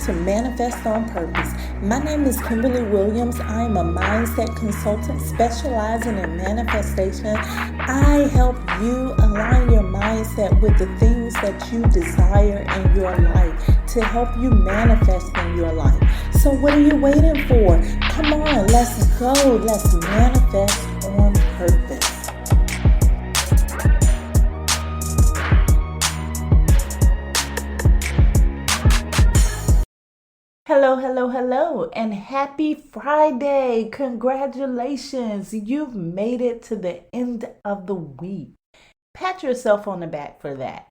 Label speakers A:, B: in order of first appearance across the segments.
A: to Manifest on Purpose. My name is Kimberly Williams. I am a mindset consultant specializing in manifestation. I help you align your mindset with the things that you desire in your life to help you manifest in your life. So what are you waiting for? Come on, let's go. Let's manifest on purpose. Hello, and happy Friday. Congratulations. You've made it to the end of the week. Pat yourself on the back for that.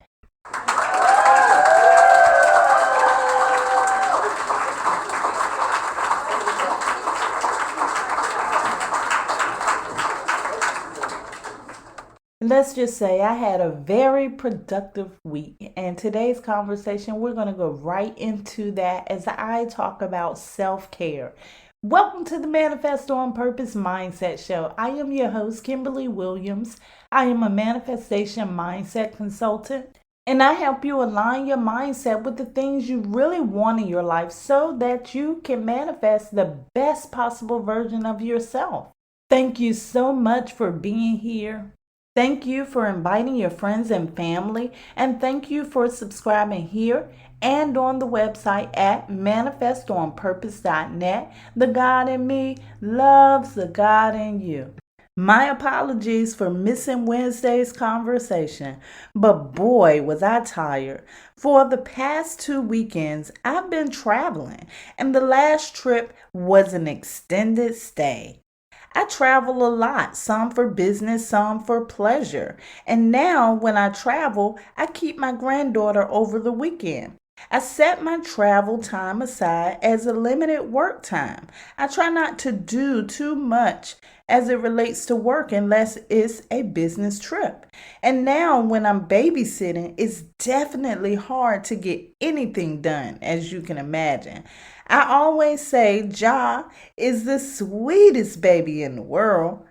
A: Let's just say I had a very productive week, and today's conversation, we're going to go right into that as I talk about self-care. Welcome to the Manifest on Purpose Mindset Show. I am your host, Kimberly Williams. I am a manifestation mindset consultant, and I help you align your mindset with the things you really want in your life so that you can manifest the best possible version of yourself. Thank you so much for being here. Thank you for inviting your friends and family, and thank you for subscribing here and on the website at manifestonpurpose.net. The God in me loves the God in you. My apologies for missing Wednesday's conversation, but boy, was I tired. For the past 2 weekends, I've been traveling, and the last trip was an extended stay. I travel a lot, some for business, some for pleasure. And now when I travel, I keep my granddaughter over the weekend. I set my travel time aside as a limited work time. I try not to do too much as it relates to work unless it's a business trip. And now when I'm babysitting, it's definitely hard to get anything done, as you can imagine. I always say Ja is the sweetest baby in the world.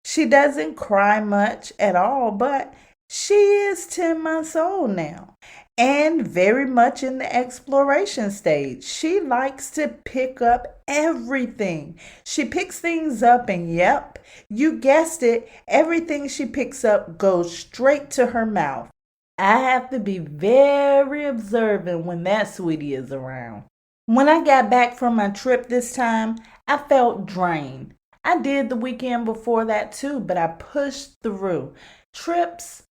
A: She doesn't cry much at all, but she is 10 months old now and very much in the exploration stage. She likes to pick up everything. She picks things up and yep, you guessed it, everything she picks up goes straight to her mouth. I have to be very observant when that sweetie is around. When I got back from my trip this time, I felt drained. I did the weekend before that too, but I pushed through. Trips,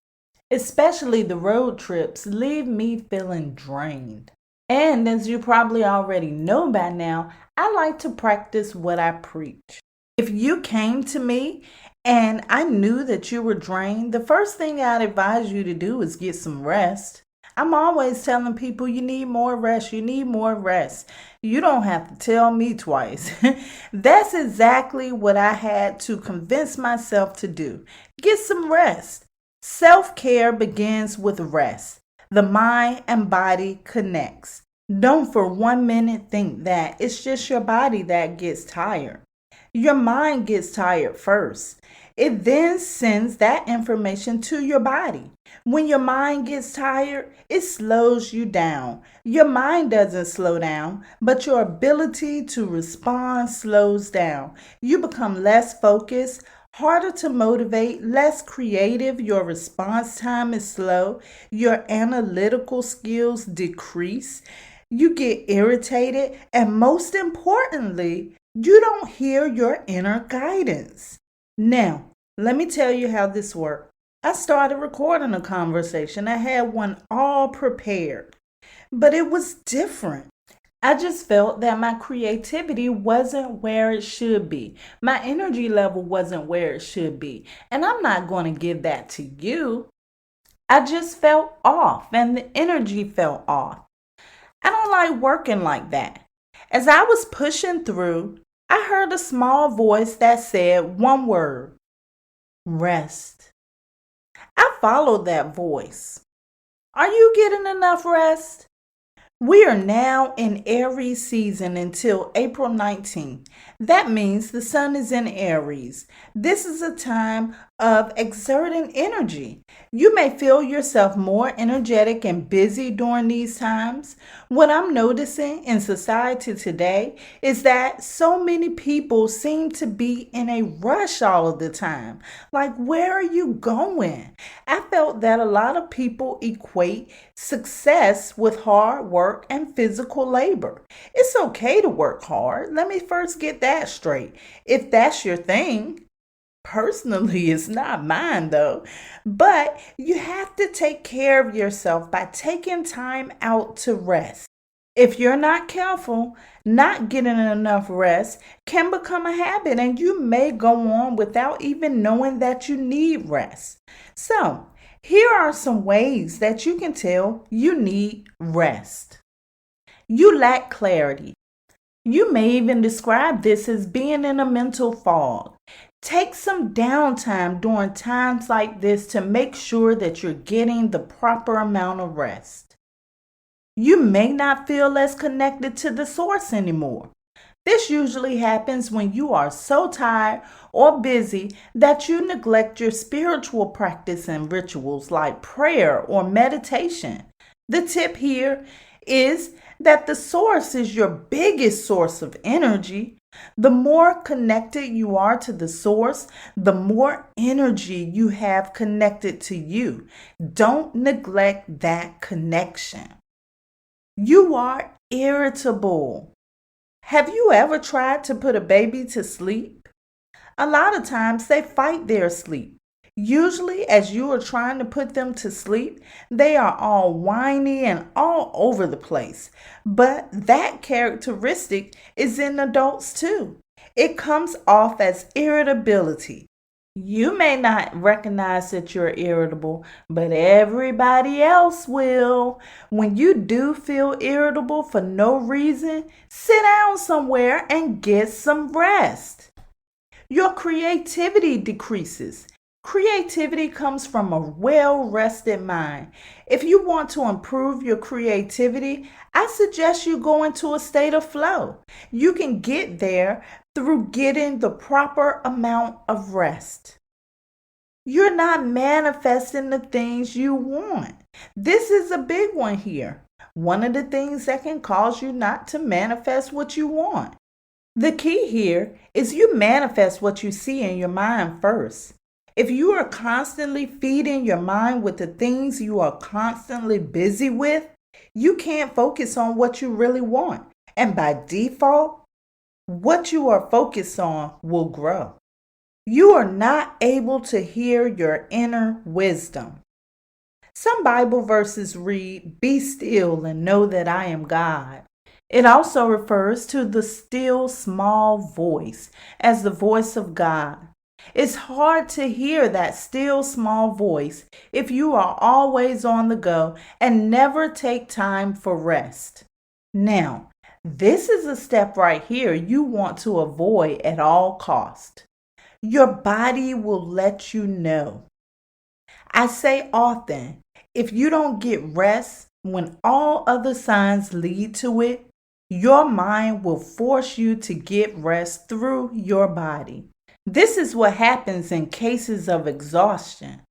A: especially the road trips, leave me feeling drained. And as you probably already know by now, I like to practice what I preach. If you came to me and I knew that you were drained, the first thing I'd advise you to do is get some rest. I'm always telling people you need more rest. You need more rest. You don't have to tell me twice. That's exactly what I had to convince myself to do. Get some rest. Self-care begins with rest. The mind and body connects. Don't for 1 minute think that it's just your body that gets tired. Your mind gets tired first. It then sends that information to your body. When your mind gets tired, it slows you down. Your mind doesn't slow down, but your ability to respond slows down. You become less focused, harder to motivate, less creative. Your response time is slow. Your analytical skills decrease. You get irritated, and most importantly, you don't hear your inner guidance. Now, let me tell you how this worked. I started recording a conversation. I had one all prepared, but it was different. I just felt that my creativity wasn't where it should be. My energy level wasn't where it should be. And I'm not going to give that to you. I just felt off, and the energy felt off. I don't like working like that. As I was pushing through, I heard a small voice that said one word: rest. I followed that voice. Are you getting enough rest? We are now in Aries season until April 19th. That means the sun is in Aries. This is a time of exerting energy. You may feel yourself more energetic and busy during these times. What I'm noticing in society today is that so many people seem to be in a rush all of the time. Like, where are you going? I felt that a lot of people equate success with hard work and physical labor. It's okay to work hard. Let me first get that straight. If that's your thing, personally, it's not mine though. But you have to take care of yourself by taking time out to rest. If you're not careful, not getting enough rest can become a habit, and you may go on without even knowing that you need rest. So, here are some ways that you can tell you need rest. You lack clarity. You may even describe this as being in a mental fog. Take some downtime during times like this to make sure that you're getting the proper amount of rest. You may not feel as connected to the source anymore. This usually happens when you are so tired or busy that you neglect your spiritual practice and rituals like prayer or meditation. The tip here is that the source is your biggest source of energy. The more connected you are to the source, the more energy you have connected to you. Don't neglect that connection. You are irritable. Have you ever tried to put a baby to sleep? A lot of times they fight their sleep. Usually, as you are trying to put them to sleep, they are all whiny and all over the place. But that characteristic is in adults too. It comes off as irritability. You may not recognize that you're irritable, but everybody else will. When you do feel irritable for no reason, sit down somewhere and get some rest. Your creativity decreases. Creativity comes from a well-rested mind. If you want to improve your creativity, I suggest you go into a state of flow. You can get there through getting the proper amount of rest. You're not manifesting the things you want. This is a big one here. One of the things that can cause you not to manifest what you want. The key here is you manifest what you see in your mind first. If you are constantly feeding your mind with the things you are constantly busy with, you can't focus on what you really want. And by default, what you are focused on will grow. You are not able to hear your inner wisdom. Some Bible verses read, "Be still and know that I am God." It also refers to the still small voice as the voice of God. It's hard to hear that still small voice if you are always on the go and never take time for rest. Now, this is a step right here you want to avoid at all costs. Your body will let you know. I say often, if you don't get rest when all other signs lead to it, your mind will force you to get rest through your body. This is what happens in cases of exhaustion.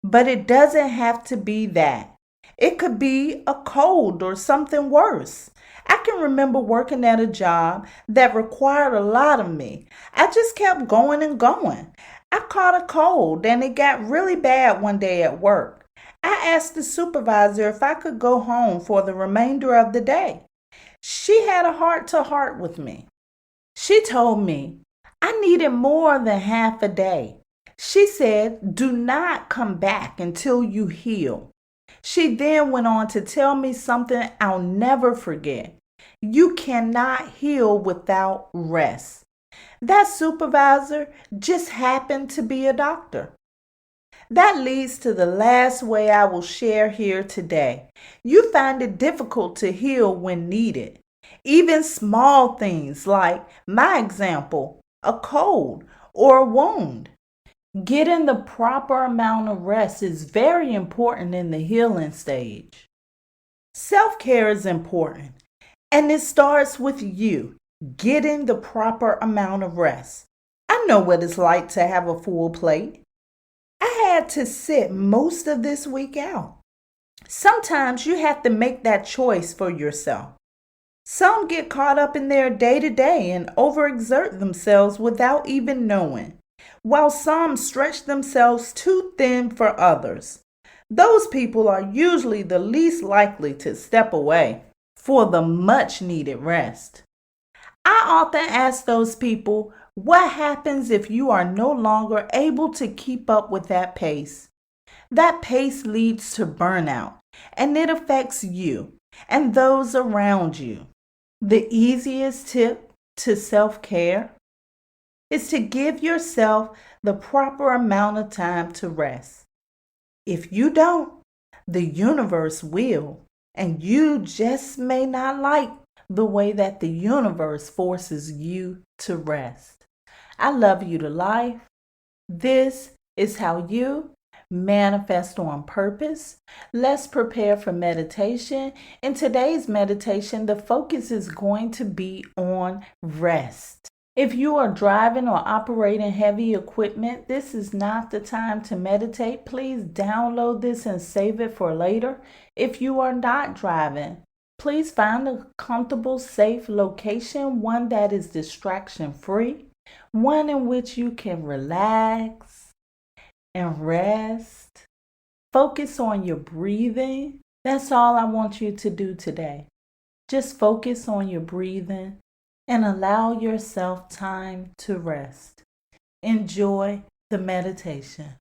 A: But it doesn't have to be that. It could be a cold or something worse. I can remember working at a job that required a lot of me. I just kept going and going. I caught a cold and it got really bad one day at work. I asked the supervisor if I could go home for the remainder of the day. She had a heart-to-heart with me. She told me I needed more than half a day. She said, "Do not come back until you heal." She then went on to tell me something I'll never forget. You cannot heal without rest. That supervisor just happened to be a doctor. That leads to the last way I will share here today. You find it difficult to heal when needed. Even small things like my example, a cold or a wound. Getting the proper amount of rest is very important in the healing stage. Self-care is important, and it starts with you. getting the proper amount of rest. I know what it's like to have a full plate. I had to sit most of this week out. Sometimes you have to make that choice for yourself. Some get caught up in their day-to-day and overexert themselves without even knowing, while some stretch themselves too thin for others. Those people are usually the least likely to step away for the much needed rest. I often ask those people, what happens if you are no longer able to keep up with that pace? That pace leads to burnout, and it affects you and those around you. The easiest tip to self-care is to give yourself the proper amount of time to rest. If you don't, the universe will, and you just may not like the way that the universe forces you to rest. I love you to life. This is how you manifest on purpose. Let's prepare for meditation. In today's meditation, the focus is going to be on rest. If you are driving or operating heavy equipment, this is not the time to meditate. Please download this and save it for later. If you are not driving, please find a comfortable, safe location, one that is distraction-free, one in which you can relax and rest. Focus on your breathing. That's all I want you to do today. Just focus on your breathing and allow yourself time to rest. Enjoy the meditation.